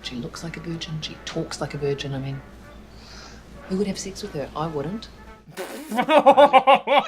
She looks like a virgin. She talks like a virgin. I mean, who would have sex with her? I wouldn't. Oh,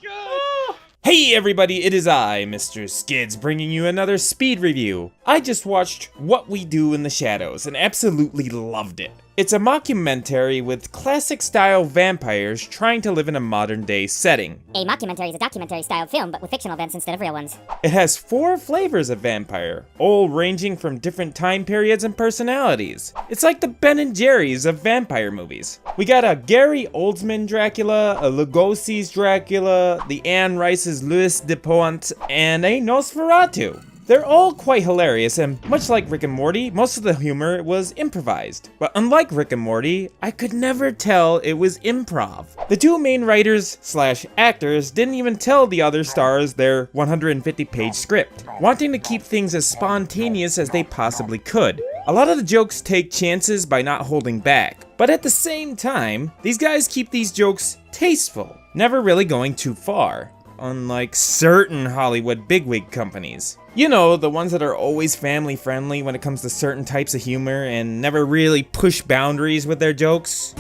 God. Hey everybody, it is I, MisterSkids, bringing you another speed review. I just watched What We Do in the Shadows and absolutely loved it. It's a mockumentary with classic-style vampires trying to live in a modern-day setting. A mockumentary is a documentary-style film, but with fictional events instead of real ones. It has 4 flavors of vampire, all ranging from different time periods and personalities. It's like the Ben & Jerry's of vampire movies. We got a Gary Oldman Dracula, a Lugosi's Dracula, the Anne Rice's Louis de Pont, and a Nosferatu. They're all quite hilarious, and much like Rick and Morty, most of the humor was improvised. But unlike Rick and Morty, I could never tell it was improv. The 2 main writers/actors didn't even tell the other stars their 150-page script, wanting to keep things as spontaneous as they possibly could. A lot of the jokes take chances by not holding back, but at the same time, these guys keep these jokes tasteful, never really going too far. Unlike certain Hollywood bigwig companies. You know, the ones that are always family friendly when it comes to certain types of humor and never really push boundaries with their jokes.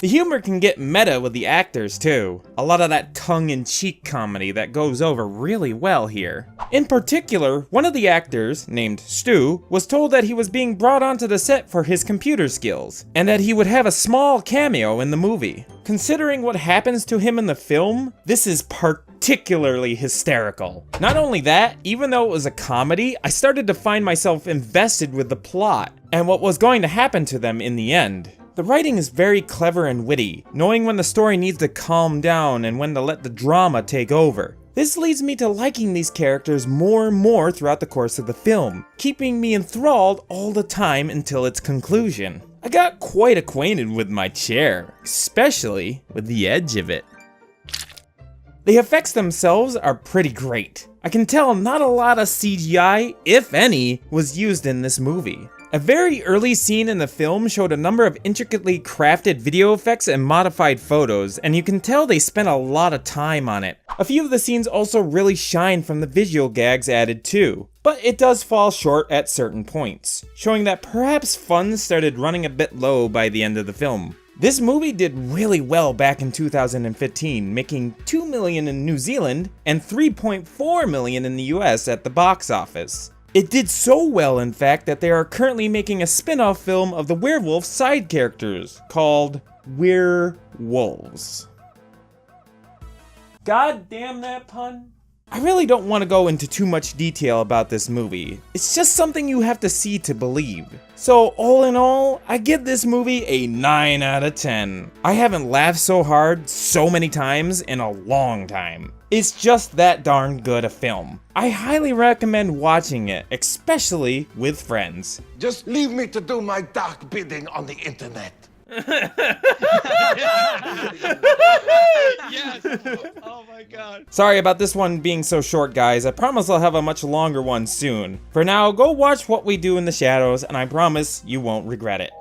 The humor can get meta with the actors too. A lot of that tongue-in-cheek comedy that goes over really well here. In particular, one of the actors, named Stu, was told that he was being brought onto the set for his computer skills, and that he would have a small cameo in the movie. Considering what happens to him in the film, this is particularly hysterical. Not only that, even though it was a comedy, I started to find myself invested with the plot, and what was going to happen to them in the end. The writing is very clever and witty, knowing when the story needs to calm down and when to let the drama take over. This leads me to liking these characters more and more throughout the course of the film, keeping me enthralled all the time until its conclusion. I got quite acquainted with my chair, especially with the edge of it. The effects themselves are pretty great. I can tell not a lot of CGI, if any, was used in this movie. A very early scene in the film showed a number of intricately crafted video effects and modified photos, and you can tell they spent a lot of time on it. A few of the scenes also really shine from the visual gags added too, but it does fall short at certain points, showing that perhaps funds started running a bit low by the end of the film. This movie did really well back in 2015, making $2 million in New Zealand and $3.4 million in the US at the box office. It did so well, in fact, that they are currently making a spin-off film of the werewolf side characters called Werewolves. God damn that pun. I really don't want to go into too much detail about this movie. It's just something you have to see to believe. So all in all, I give this movie a 9 out of 10. I haven't laughed so hard so many times in a long time. It's just that darn good a film. I highly recommend watching it, especially with friends. Just leave me to do my dark bidding on the internet. Yes! Oh my God. Sorry about this one being so short, guys. I promise I'll have a much longer one soon. For now, go watch What We Do in the Shadows, and I promise you won't regret it.